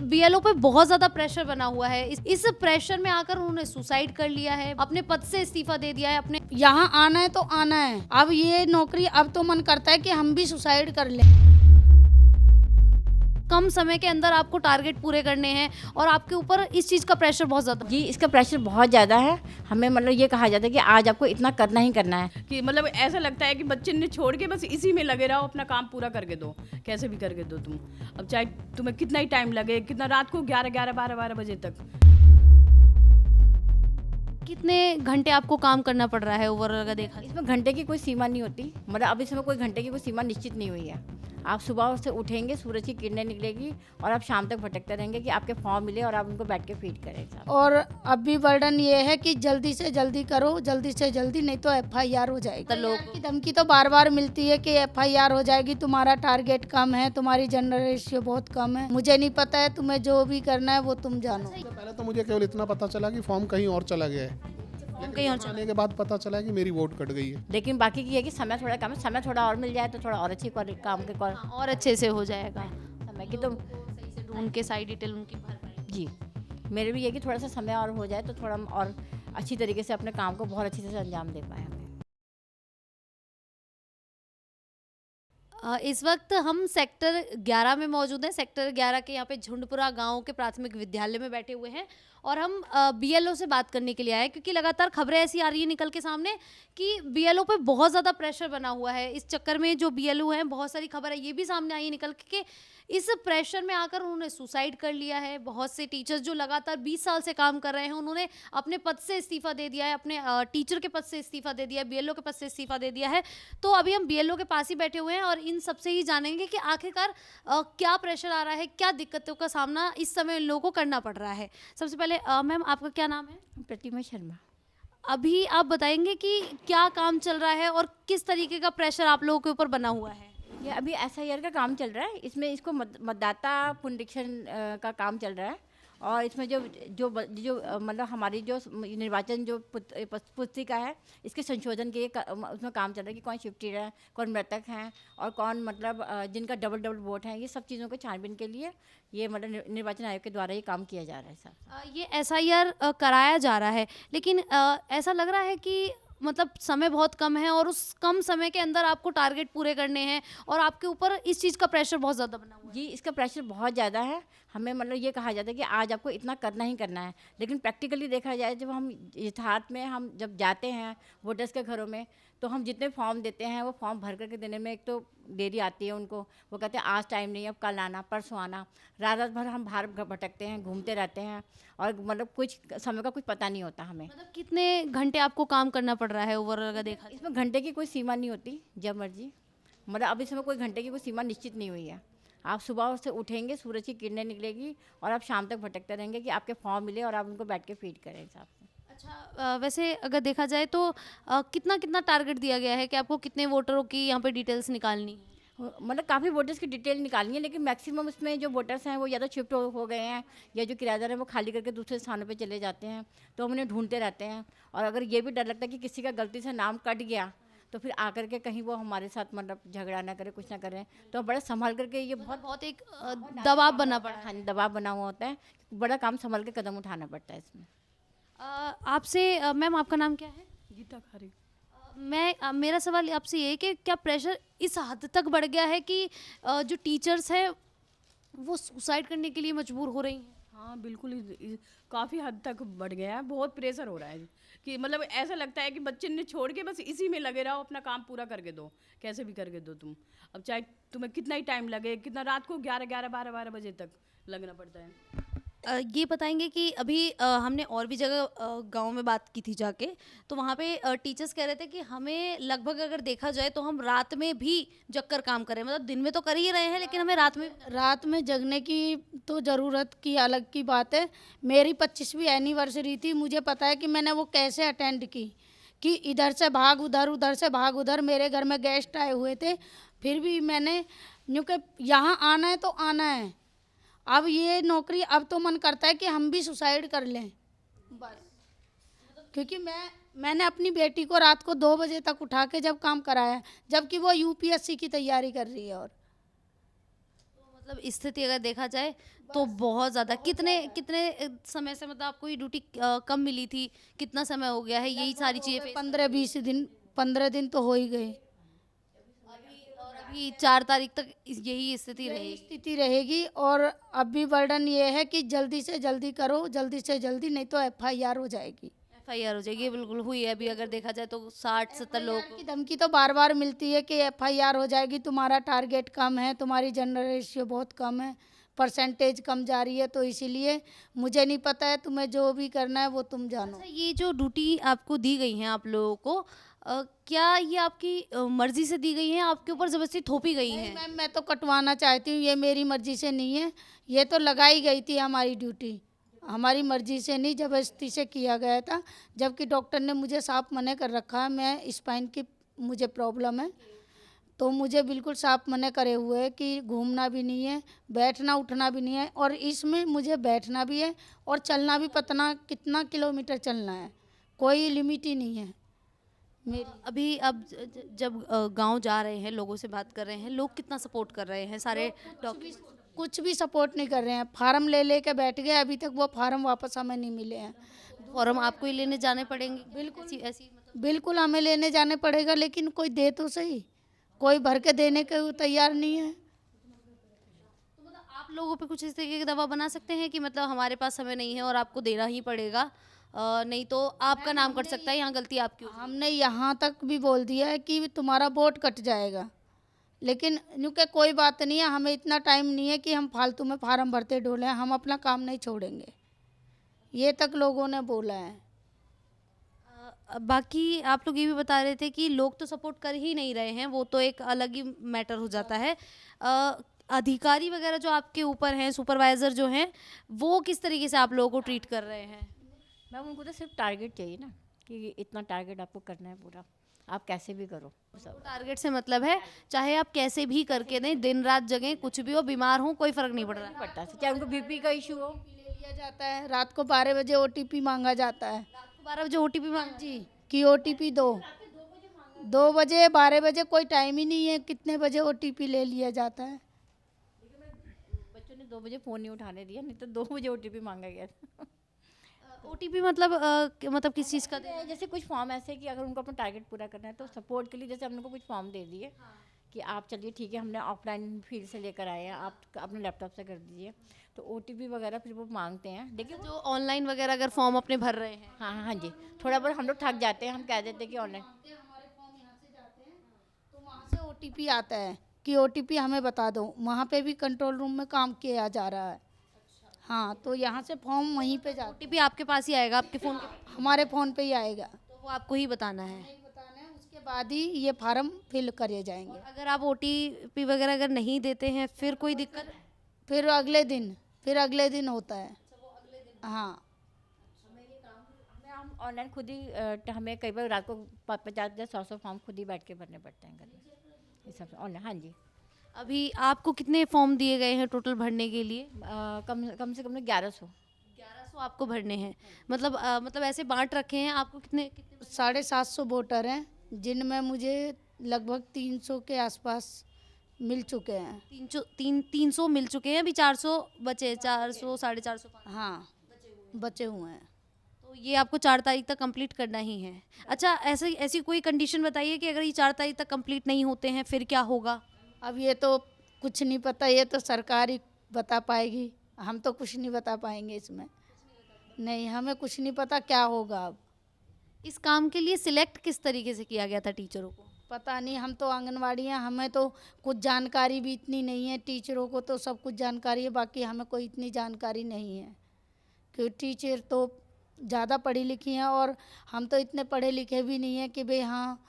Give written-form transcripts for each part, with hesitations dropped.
BLO पे बहुत ज्यादा प्रेशर बना हुआ है। इस प्रेशर में आकर उन्होंने सुसाइड कर लिया है, अपने पद से इस्तीफा दे दिया है। अपने यहाँ आना है तो आना है। अब ये नौकरी, अब तो मन करता है कि हम भी सुसाइड कर लें। कम समय के अंदर आपको टारगेट पूरे करने हैं और आपके ऊपर इस चीज का प्रेशर बहुत ज्यादा। जी, इसका प्रेशर बहुत ज़्यादा है। हमें मतलब ये कहा जाता है कि आज आपको इतना करना ही करना है। कि मतलब ऐसा लगता है कि बच्चे ने छोड़ के बस इसी में लगे रहो, अपना काम पूरा करके दो, कैसे भी करके दो तुम। अब चाहे तुम्हें कितना ही टाइम लगे, कितना रात को 11 बजे तक। कितने घंटे आपको काम करना पड़ रहा है ओवरऑल अगर देखा जाए? इसमें घंटे की कोई सीमा नहीं होती, मतलब अब इसमें कोई घंटे की कोई सीमा निश्चित नहीं हुई है। आप सुबह से उठेंगे, सूरज की किरणें निकलेगी और आप शाम तक भटकते रहेंगे कि आपके फॉर्म मिले और आप उनको बैठ के फीड करें साहब। और अब भी बर्डन ये है कि जल्दी से जल्दी करो, जल्दी से जल्दी, नहीं तो एफआईआर हो जाएगी। लोग की धमकी तो बार बार मिलती है कि एफआईआर हो जाएगी, तुम्हारा टारगेट कम है, तुम्हारी जनरल रेशियो बहुत कम है। मुझे नहीं पता है, तुम्हें जो भी करना है वो तुम जानो। पहले तो मुझे केवल इतना पता चला कि फॉर्म कहीं और चला गया है, कहीं और आने के बाद पता चला कि मेरी वोट कट गई है। लेकिन बाकी की है कि समय थोड़ा कम है, समय थोड़ा और मिल जाए तो थोड़ा और अच्छी काम के और अच्छे से हो जाएगा। समय की तो सही से ढूंढ के सारी डिटेल उनकी भर पाएंगे। जी, मेरे भी ये कि थोड़ा सा समय और हो जाए तो थोड़ा हम और अच्छी तरीके से अपने काम को बहुत अच्छी तरह से अंजाम दे पाए हमें। इस वक्त हम सेक्टर 11 में मौजूद हैं। सेक्टर 11 के यहाँ पे झुंडपुरा गांव के प्राथमिक विद्यालय में बैठे हुए हैं और हम बीएलओ से बात करने के लिए आए क्योंकि लगातार खबरें ऐसी आ रही है निकल के सामने कि बीएलओ पे बहुत ज़्यादा प्रेशर बना हुआ है। इस चक्कर में जो बीएलओ हैं, बहुत सारी खबर है ये भी सामने आई है निकल के कि इस प्रेशर में आकर उन्होंने सुसाइड कर लिया है। बहुत से टीचर्स जो लगातार 20 साल से काम कर रहे हैं, उन्होंने अपने पद से इस्तीफा दे दिया है, अपने टीचर के पद से इस्तीफा दे दिया है, बीएलओ के पद से इस्तीफा दे दिया है। तो अभी हम बीएलओ के पास ही बैठे हुए हैं और इन सबसे ही जानेंगे कि आखिरकार क्या प्रेशर आ रहा है, क्या दिक्कतों का सामना इस समय इन लोगों को करना पड़ रहा है। सबसे पहले मैम, आपका क्या नाम है? प्रतिमा शर्मा। अभी आप बताएंगे कि क्या काम चल रहा है और किस तरीके का प्रेशर आप लोगों के ऊपर बना हुआ है? ये अभी एसआईआर का काम चल रहा है, इसमें इसको मतदाता पुनरीक्षण का काम चल रहा है और इसमें जो जो जो मतलब हमारी जो निर्वाचन जो पुस्तिका है, इसके संशोधन के उसमें काम चल रहा है कि कौन शिफ्टेड है, कौन मृतक हैं और कौन मतलब जिनका डबल वोट है। ये सब चीज़ों को छानबीन के लिए ये मतलब निर्वाचन आयोग के द्वारा ये काम किया जा रहा है सर। ये एसआईआर कराया जा रहा है, लेकिन ऐसा लग रहा है कि मतलब समय बहुत कम है और उस कम समय के अंदर आपको टारगेट पूरे करने हैं और आपके ऊपर इस चीज़ का प्रेशर बहुत ज़्यादा बना हुआ है। जी, इसका प्रेशर बहुत ज़्यादा है। हमें मतलब ये कहा जाता है कि आज आपको इतना करना ही करना है, लेकिन प्रैक्टिकली देखा जाए जब हम यथार्थ में हम जब जाते हैं वोटर्स के घरों में, तो हम जितने फॉर्म देते हैं वो फॉर्म भर करके देने में एक तो देरी आती है उनको। वो कहते हैं आज टाइम नहीं है, अब कल आना, परसों आना। रात भर हम बाहर भटकते हैं, घूमते रहते हैं और मतलब कुछ समय का कुछ पता नहीं होता हमें। मतलब कितने घंटे आपको काम करना पड़ रहा है ओवरऑल अगर देखा जाए? इसमें घंटे की कोई सीमा नहीं होती, जब मर्जी, मतलब अब इसमें कोई घंटे की कोई सीमा निश्चित नहीं हुई है। आप सुबह से उठेंगे, सूरज की किरणें निकलेगी और आप शाम तक भटकते रहेंगे कि आपके फॉर्म मिले और आप उनको बैठ के फीड करें हिसाब से। अच्छा, वैसे अगर देखा जाए तो कितना कितना टारगेट दिया गया है कि आपको कितने वोटरों की यहाँ पे डिटेल्स निकालनी है? मतलब काफ़ी वोटर्स की डिटेल निकालनी है, लेकिन मैक्सिमम उसमें जो वोटर्स हैं वो या तो शिफ्ट हो गए हैं या जो किराएदार हैं वो खाली करके दूसरे स्थानों पे चले जाते हैं, तो हम उन्हें ढूंढते रहते हैं। और अगर ये भी डर लगता है कि किसी का गलती से नाम कट गया तो फिर आकर के कहीं वो हमारे साथ मतलब झगड़ा ना करे, कुछ ना करें, तो बड़ा संभाल करके ये बहुत बहुत एक दबाव बना पड़ा है। हाँ, दबाव बना हुआ होता है। बड़ा काम संभाल के कदम उठाना पड़ता है इसमें। आपसे मैम, आपका नाम क्या है? गीता खारी। मेरा सवाल आपसे ये है कि क्या प्रेशर इस हद तक बढ़ गया है कि जो टीचर्स हैं वो सुसाइड करने के लिए मजबूर हो रही हैं? हाँ बिल्कुल, काफ़ी हद तक बढ़ गया है, बहुत प्रेशर हो रहा है कि मतलब ऐसा लगता है कि बच्चे ने छोड़ के बस इसी में लगे रहो, अपना काम पूरा करके दो, कैसे भी करके दो तुम। अब चाहे तुम्हें कितना ही टाइम लगे, कितना रात को 11 बजे तक लगना पड़ता है। ये बताएंगे कि अभी हमने और भी जगह गांव में बात की थी जाके, तो वहाँ पे टीचर्स कह रहे थे कि हमें लगभग अगर देखा जाए तो हम रात में भी जगकर काम करें, मतलब दिन में तो कर ही रहे हैं लेकिन हमें रात में जगने की तो ज़रूरत की अलग की बात है। मेरी 25वीं एनिवर्सरी थी, मुझे पता है कि मैंने वो कैसे अटेंड की, कि इधर से भाग उधर, उधर से भाग उधर। मेरे घर में गेस्ट आए हुए थे, फिर भी मैंने क्योंकि यहाँ आना है तो आना है। अब ये नौकरी, अब तो मन करता है कि हम भी सुसाइड कर लें बस, क्योंकि मैंने अपनी बेटी को रात को 2 बजे तक उठा के जब काम कराया, जबकि वो यूपीएससी की तैयारी कर रही है। और मतलब स्थिति अगर देखा जाए तो बहुत ज़्यादा कितने कितने समय से मतलब आपको ये ड्यूटी कम मिली थी, कितना समय हो गया है यही सारी चीज़ें फेस 15-20 दिन, 15 दिन तो हो ही गए। और अभी 4 तारीख तक यही स्थिति यही रहेगी? स्थिति रहेगी। और अब भी बर्डन ये है कि जल्दी से जल्दी करो, जल्दी से जल्दी, नहीं तो FIR हो जाएगी। FIR हो जाएगी, ये बिल्कुल हुई है अभी अगर देखा जाए तो 60-70 लोग FIR की धमकी तो बार बार मिलती है कि FIR हो जाएगी, तुम्हारा टारगेट कम है, तुम्हारी जनरल रेशियो बहुत कम है, परसेंटेज कम जा रही है, तो इसीलिए मुझे नहीं पता है, तुम्हें जो भी करना है वो तुम जानो। अच्छा, ये जो ड्यूटी आपको दी गई है आप लोगों को क्या ये आपकी मर्जी से दी गई है, आपके ऊपर जबरदस्ती थोपी गई नहीं है? मैम, मैं तो कटवाना चाहती हूँ, ये मेरी मर्जी से नहीं है, ये तो लगाई गई थी हमारी ड्यूटी, हमारी मर्जी से नहीं, जबरदस्ती से किया गया था। जबकि डॉक्टर ने मुझे साफ मना कर रखा है, मैं स्पाइन की मुझे प्रॉब्लम है, तो मुझे बिल्कुल साफ मना करे हुए है कि घूमना भी नहीं है, बैठना उठना भी नहीं है, और इसमें मुझे बैठना भी है और चलना भी, पतना कितना किलोमीटर चलना है, कोई लिमिट ही नहीं है मेरी। अभी अब जब गांव जा रहे हैं, लोगों से बात कर रहे हैं, लोग कितना सपोर्ट कर रहे हैं सारे डॉक्टर? कुछ भी सपोर्ट नहीं कर रहे हैं, फार्म ले लेके बैठ गए, अभी तक वो फार्म वापस हमें नहीं मिले हैं। फॉर्म आपको ही लेने जाने पड़ेंगे? बिल्कुल ऐसी मतलब बिल्कुल हमें लेने जाने पड़ेगा, लेकिन कोई दे तो सही, कोई भर के देने के तैयार नहीं है। तो मतलब आप लोगों पे कुछ इस तरीके की दवा बना सकते हैं कि मतलब हमारे पास समय नहीं है और आपको देना ही पड़ेगा, नहीं तो आपका नाम कट सकता है, यहाँ गलती आपकी हो। हमने यहाँ तक भी बोल दिया है कि तुम्हारा वोट कट जाएगा, लेकिन क्योंकि कोई बात नहीं है, हमें इतना टाइम नहीं है कि हम फालतू में फार्म भरते डोलें, हम अपना काम नहीं छोड़ेंगे, ये तक लोगों ने बोला है। बाकी आप लोग ये भी बता रहे थे कि लोग तो सपोर्ट कर ही नहीं रहे हैं, वो तो एक अलग ही मैटर हो जाता है। अधिकारी वगैरह जो आपके ऊपर हैं, सुपरवाइज़र जो हैं, वो किस तरीके से आप लोगों को ट्रीट कर रहे हैं? मैम उनको तो सिर्फ टारगेट चाहिए ना, कि इतना टारगेट आपको करना है पूरा, आप कैसे भी करो सब। टारगेट से मतलब है चाहे आप कैसे भी करके दें, दिन रात जगें, कुछ भी हो, बीमार हो, कोई फर्क नहीं पड़ रहा। पड़ता है चाहे उनको BP का इशू हो। ले लिया जाता है, रात को 12 बजे OTP मांगा जाता है। रात को 12 बजे OTP मांग जी, कि OTP दो, 2 बजे 12 बजे कोई टाइम ही नहीं है, कितने बजे OTP ले लिया जाता है। बच्चों ने 2 बजे फ़ोन नहीं उठाने दिया, नहीं तो 2 बजे OTP मांगा गया था। OTP मतलब मतलब किस चीज़ का देना? जैसे कुछ फॉर्म ऐसे कि अगर उनको अपना टारगेट पूरा करना है तो सपोर्ट के लिए, जैसे हमने को कुछ फॉर्म दे दिए कि आप चलिए ठीक है, हमने ऑफलाइन फील्ड से लेकर आए हैं, आप अपने लैपटॉप से कर दीजिए, तो OTP वगैरह फिर वो मांगते हैं। देखिए जो ऑनलाइन वगैरह अगर फॉर्म अपने भर रहे हैं, हाँ हाँ हाँ जी, थोड़ा बहुत हम लोग थक जाते हैं, हम कह देते हैं कि ऑनलाइन। हमारे फॉर्म यहाँ से जाते हैं तो वहाँ से OTP आता है कि OTP हमें बता दो, वहाँ पे भी कंट्रोल रूम में काम किया जा रहा है। हाँ, तो यहाँ से फॉर्म वहीं पे जाता OTP आपके पास ही आएगा, आपके फ़ोन के, है, हमारे फ़ोन पे ही आएगा, तो वो आपको ही बताना है। बताना है, उसके बाद ही ये फार्म फिल करे जाएंगे। अगर आप OTP वगैरह अगर नहीं देते हैं फिर कोई दिक्कत? फिर अगले दिन होता है। हाँ, हम ऑनलाइन खुद ही हमें कई बार रात को 50-100 फॉर्म खुद ही बैठ के भरने पड़ते हैं घर में, ये सब ऑनलाइन। हाँ जी, अभी आपको कितने फॉर्म दिए गए हैं टोटल भरने के लिए? कम से कम 1100। 1100 आपको भरने हैं, मतलब मतलब ऐसे बांट रखे हैं आपको कितने कितने? 750 वोटर हैं, जिनमें मुझे लगभग 300 के आसपास मिल चुके हैं। 300 मिल चुके हैं, अभी 400 बचे, 400 450। हाँ, बचे हुए हैं। तो ये आपको 4 तारीख तक कंप्लीट करना ही है। अच्छा, ऐसी ऐसी कोई कंडीशन बताइए कि अगर ये 4 तारीख तक कंप्लीट नहीं होते हैं फिर क्या होगा? अब ये तो कुछ नहीं पता, ये तो सरकार ही बता पाएगी, हम तो कुछ नहीं बता पाएंगे इसमें। नहीं, हमें कुछ नहीं पता क्या होगा अब। इस काम के लिए सिलेक्ट किस तरीके से किया गया था टीचरों को? पता नहीं, हम तो आंगनवाड़ी हैं, हमें तो कुछ जानकारी भी इतनी नहीं है। टीचरों को तो सब कुछ जानकारी है, बाकी हमें कोई इतनी जानकारी नहीं है, क्योंकि टीचर तो ज़्यादा पढ़ी लिखी हैं और हम तो इतने पढ़े लिखे भी नहीं हैं कि भाई हाँ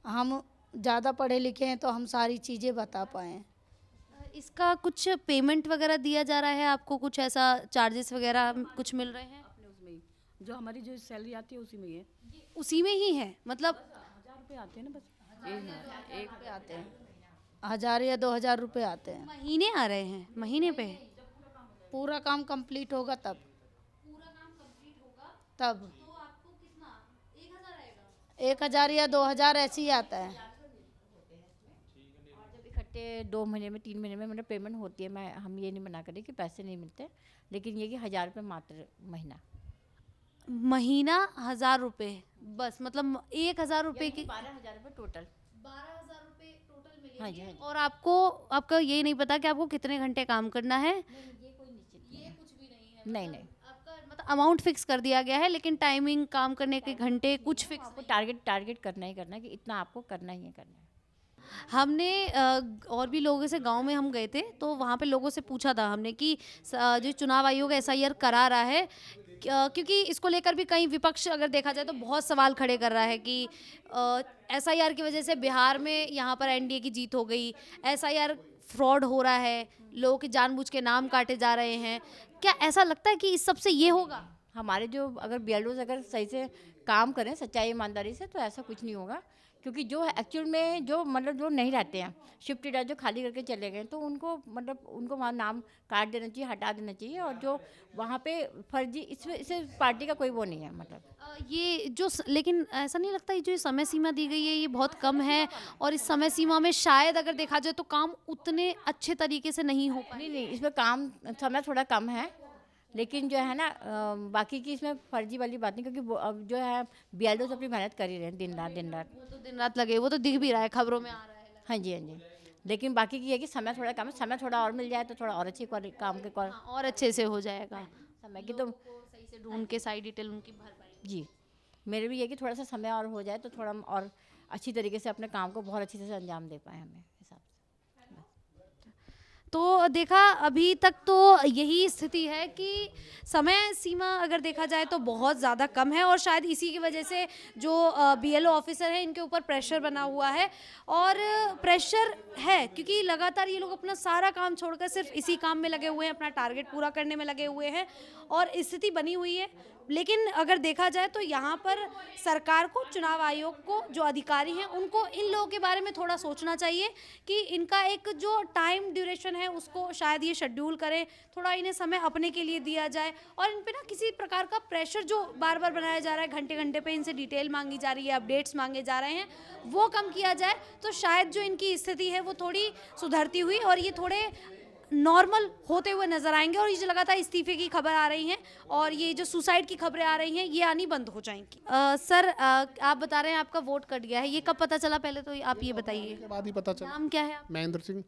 हम ज़्यादा पढ़े लिखे हैं तो हम सारी चीज़ें बता पाएँ। इसका कुछ पेमेंट वगैरह दिया जा रहा है आपको, कुछ ऐसा चार्जेस वगैरह कुछ मिल रहे हैं? अपने उसमें ही जो हमारी जो सैलरी आती है उसी में ही है। उसी में ही है मतलब? 1000 रुपये आते हैं ना बस, एक पे आते हैं, 1000 या 2000 रुपये आते हैं। महीने आ रहे हैं, महीने पे? पूरा काम कंप्लीट होगा तब। तब तो आपको कितना 1000 आएगा? 1000 या 2000 ऐसे ही आता है। घंटे 2 महीने में 3 महीने में मतलब पेमेंट होती है। हम ये नहीं मना करें कि पैसे नहीं मिलते, लेकिन ये कि 1000 रुपये मात्र महीना। महीना 1000 रुपये बस, मतलब 1000 रुपये की 12,000 रुपये टोटल। 12,000 रुपये टोटल मिलेंगे। हाँ जी, हाँ जी। और आपको आपका ये नहीं पता कि आपको कितने घंटे काम करना है? ये कोई निश्चित नहीं है। कुछ भी नहीं है। नहीं नहीं, आपका मतलब अमाउंट फिक्स कर दिया गया है, लेकिन टाइमिंग, काम करने के घंटे कुछ फिक्स आपको टारगेट करना ही करना है कि इतना आपको करना ही है करना है। हमने और भी लोगों से, गांव में हम गए थे तो वहाँ पे लोगों से पूछा था हमने कि जो चुनाव आयोग एसआईआर करा रहा है, क्योंकि इसको लेकर भी कई विपक्ष अगर देखा जाए तो बहुत सवाल खड़े कर रहा है कि एसआईआर की वजह से बिहार में यहाँ पर एनडीए की जीत हो गई, एसआईआर फ्रॉड हो रहा है, लोगों के जानबूझ के नाम काटे जा रहे हैं। क्या ऐसा लगता है कि इस सब से ये होगा? हमारे जो अगर बीएलओज अगर सही से काम करें सच्चाई ईमानदारी से तो ऐसा कुछ नहीं होगा, क्योंकि जो एक्चुअल में जो मतलब जो नहीं रहते हैं शिफ्ट लीडर जो खाली करके चले गए तो उनको मतलब उनको वहाँ नाम काट देना चाहिए, हटा देना चाहिए। और जो वहाँ पे फर्जी इसमें इसे पार्टी का कोई वो नहीं है मतलब ये जो लेकिन ऐसा नहीं लगता ये जो समय सीमा दी गई है ये बहुत कम है, और इस समय सीमा में शायद अगर देखा जाए तो काम उतने अच्छे तरीके से नहीं हो पाए? नहीं, इसमें काम समय थोड़ा कम है, लेकिन जो है ना बाकी की इसमें फर्जी वाली बात नहीं, क्योंकि अब जो है बीएलओ अपनी मेहनत कर ही रहे हैं दिन रात। वो तो दिन रात लगे, वो तो दिख भी रहा है, खबरों में आ रहा है। हाँ जी, हाँ जी। लेकिन बाकी की है कि समय थोड़ा कम है, समय थोड़ा और मिल जाए तो थोड़ा और अच्छी काम के हाँ, और अच्छे से हो जाएगा। समय की तो सही से ढूंढ के सारी डिटेल उनकी भर पाएंगे। जी, मेरे भी ये कि थोड़ा सा समय और हो जाए तो थोड़ा हम और अच्छी तरीके से अपने काम को बहुत अच्छी तरह से अंजाम दे पाए हमें हिसाब से। तो देखा अभी तक तो यही स्थिति है कि समय सीमा अगर देखा जाए तो बहुत ज़्यादा कम है, और शायद इसी की वजह से जो बीएलओ ऑफिसर हैं इनके ऊपर प्रेशर बना हुआ है। और प्रेशर है क्योंकि लगातार ये लोग अपना सारा काम छोड़कर सिर्फ इसी काम में लगे हुए हैं, अपना टारगेट पूरा करने में लगे हुए हैं, और स्थिति बनी हुई है। लेकिन अगर देखा जाए तो यहाँ पर सरकार को, चुनाव आयोग को, जो अधिकारी हैं उनको इन लोगों के बारे में थोड़ा सोचना चाहिए कि इनका एक जो टाइम ड्यूरेशन है उसको शायद ये शेड्यूल करें, थोड़ा इन्हें समय अपने के लिए दिया जाए, और इन पे ना किसी प्रकार का प्रेशर जो बार बार बनाया जा रहा है, घंटे घंटे पे इनसे डिटेल मांगी जा रही है, अपडेट्स मांगे जा रहे हैं, वो कम किया जाए तो शायद जो इनकी स्थिति है वो थोड़ी सुधरती हुई और ये थोड़े नॉर्मल होते हुए नजर आएंगे। और ये जो लगातार इस्तीफे की खबर आ रही हैं और ये जो सुसाइड की खबरें आ रही हैं ये आनी बंद हो जाएंगी। सर आप बता रहे हैं आपका वोट कट गया है, ये कब पता चला? पहले तो आप ये बताइए। के बाद ही पता चला। नाम क्या है आप? महेंद्र सिंह।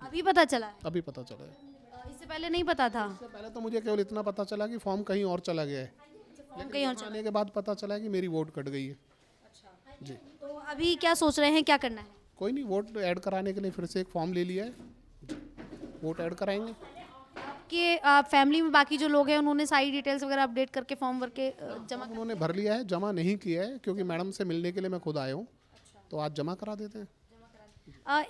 अभी पता चला है? अभी पता चला है। इससे पहले नहीं पता था? इससे पहले तो मुझे केवल इतना पता चला कि फॉर्म कहीं और चला गया है, लेकिन कहीं और यहाँ आने के बाद पता चला कि मेरी वोट कट गई है। जी, तो अभी क्या सोच रहे हैं, क्या करना है? कोई नहीं, वोट ऐड कराने के लिए फिर से एक फॉर्म ले लिया है, वोट ऐड कराएंगे। कि फैमिली में बाकी जो लोग हैं उन्होंने सारी डिटेल्स वगैरह अपडेट करके फॉर्म भर के जमा उन्होंने भर लिया है, जमा नहीं किया है क्योंकि मैडम से मिलने के लिए मैं खुद आया हूँ, तो आज जमा करा देते हैं।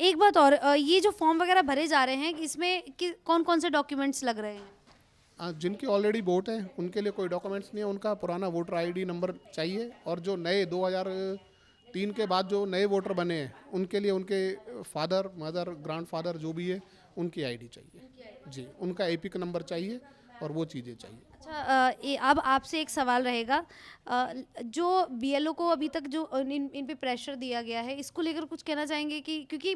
एक बात और, ये जो फॉर्म वगैरह भरे जा रहे हैं इसमें कौन कौन से डॉक्यूमेंट्स लग रहे हैं? जिनकी ऑलरेडी वोट है उनके लिए कोई डॉक्यूमेंट्स नहीं है, उनका पुराना वोटर आईडी नंबर चाहिए, और जो नए 2003 के बाद जो नए वोटर बने हैं उनके लिए उनके फादर, मदर, ग्रैंडफादर जो भी है उनकी आईडी चाहिए जी, उनका एपिक नंबर चाहिए और वो चीज़ें चाहिए। अच्छा, अब आपसे एक सवाल रहेगा, जो बीएलओ को अभी तक जो इन पे प्रेशर दिया गया है इसको लेकर कुछ कहना चाहेंगे? कि क्योंकि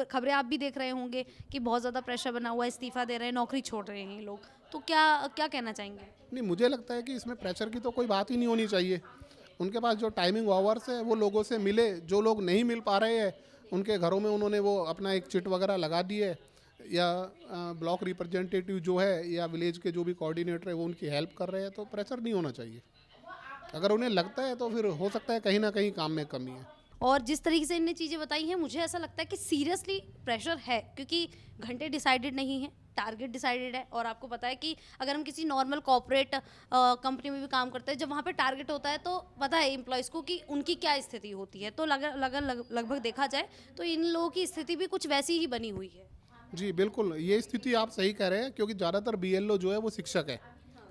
खबरें आप भी देख रहे होंगे कि बहुत ज़्यादा प्रेशर बना हुआ है, इस्तीफा दे रहे हैं, नौकरी छोड़ रहे हैं ये लोग, तो क्या क्या कहना चाहेंगे? नहीं, मुझे लगता है कि इसमें प्रेशर की तो कोई बात ही नहीं होनी चाहिए। उनके पास जो टाइमिंग आवर्स है वो लोगों से मिले, जो लोग नहीं मिल पा रहे हैं उनके घरों में उन्होंने वो अपना एक चिट वगैरह लगा दी है, या ब्लॉक रिप्रेजेंटेटिव जो है या विलेज के जो भी कोऑर्डिनेटर है वो उनकी हेल्प कर रहे हैं, तो प्रेशर नहीं होना चाहिए। अगर उन्हें लगता है तो फिर हो सकता है कहीं ना कहीं काम में कमी है। और जिस तरीके से इनने चीज़ें बताई हैं मुझे ऐसा लगता है कि सीरियसली प्रेशर है, क्योंकि घंटे डिसाइडेड नहीं है, टारगेट डिसाइडेड है। और आपको पता है कि अगर हम किसी नॉर्मल कॉर्पोरेट कंपनी में भी काम करते हैं, जब वहाँ पे टारगेट होता है तो पता है एम्प्लॉयज़ को कि उनकी क्या स्थिति होती है, तो लगभग देखा जाए तो इन लोगों की स्थिति भी कुछ वैसी ही बनी हुई है। जी बिल्कुल, ये स्थिति आप सही कह रहे हैं, क्योंकि ज़्यादातर बीएलओ जो है वो शिक्षक है,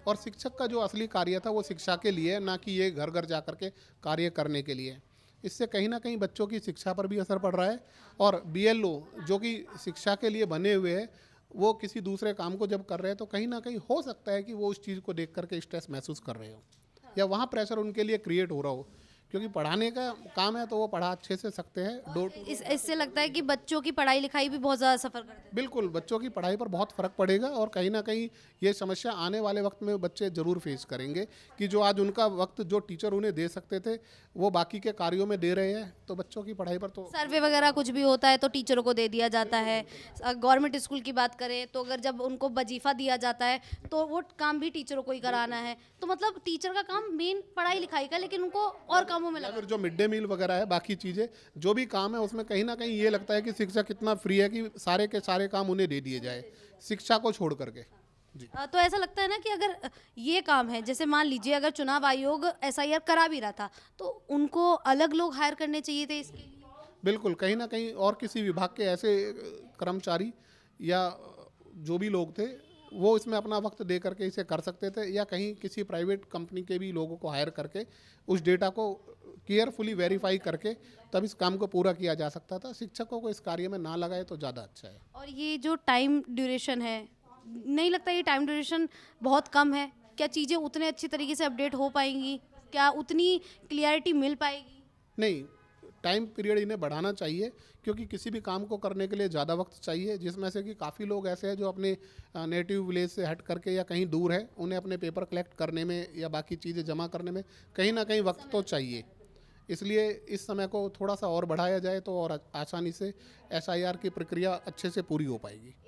और शिक्षक का जो असली कार्य था वो शिक्षा के लिए, ना कि ये घर घर जा कर के कार्य करने के लिए। इससे कहीं ना कहीं बच्चों की शिक्षा पर भी असर पड़ रहा है, और बीएलओ जो कि शिक्षा के लिए बने हुए हैं वो किसी दूसरे काम को जब कर रहे हैं तो कहीं ना कहीं हो सकता है कि वो उस चीज़ को देख करके स्ट्रेस महसूस कर रहे हो, या वहाँ प्रेशर उनके लिए क्रिएट हो रहा हो। क्योंकि पढ़ाने का काम है तो वो पढ़ा अच्छे से सकते हैं। डोर टू इससे लगता है कि बच्चों की पढ़ाई लिखाई भी बहुत ज़्यादा सफ़र करती है। बिल्कुल बच्चों की पढ़ाई पर बहुत फ़र्क पड़ेगा और कहीं ना कहीं ये समस्या आने वाले वक्त में बच्चे ज़रूर फेस करेंगे कि जो आज उनका वक्त जो टीचर उन्हें दे सकते थे वो बाकी के कार्यों में दे रहे हैं, तो बच्चों की पढ़ाई पर तो सर्वे वगैरह कुछ भी होता है तो टीचरों को दे दिया जाता है। गवर्नमेंट स्कूल की बात करें तो अगर जब उनको वजीफ़ा दिया जाता है तो वो काम भी टीचरों को ही कराना है। तो मतलब टीचर का काम मेन पढ़ाई लिखाई का, लेकिन उनको और कामों में या लगा। फिर जो मिड डे मील वगैरह है, बाकी चीज़ें जो भी काम है उसमें कहीं ना कहीं ये लगता है कि शिक्षक इतना फ्री है कि सारे के सारे काम उन्हें दे दिए जाए शिक्षा को छोड़ करके। जी तो ऐसा लगता है ना कि अगर ये काम है, जैसे मान लीजिए अगर चुनाव आयोग एसआईआर करा भी रहा था तो उनको अलग लोग हायर करने चाहिए थे इसके लिए। बिल्कुल, कहीं ना कहीं और किसी विभाग के ऐसे कर्मचारी या जो भी लोग थे वो इसमें अपना वक्त दे करके इसे कर सकते थे, या कहीं किसी प्राइवेट कंपनी के भी लोगों को हायर करके उस डेटा को केयरफुली वेरीफाई करके तब इस काम को पूरा किया जा सकता था। शिक्षकों को इस कार्य में ना लगाए तो ज़्यादा अच्छा है। और ये जो टाइम ड्यूरेशन है, नहीं लगता ये टाइम ड्यूरेशन बहुत कम है? क्या चीज़ें उतने अच्छी तरीके से अपडेट हो पाएंगी? क्या उतनी क्लियरिटी मिल पाएगी? नहीं, टाइम पीरियड इन्हें बढ़ाना चाहिए क्योंकि किसी भी काम को करने के लिए ज़्यादा वक्त चाहिए, जिसमें से कि काफ़ी लोग ऐसे हैं जो अपने नेटिव विलेज से हट करके या कहीं दूर है, उन्हें अपने पेपर कलेक्ट करने में या बाकी चीज़ें जमा करने में कहीं ना कहीं वक्त तो चाहिए। इसलिए इस समय को थोड़ा सा और बढ़ाया जाए तो और आसानी से एसआईआर की प्रक्रिया अच्छे से पूरी हो पाएगी।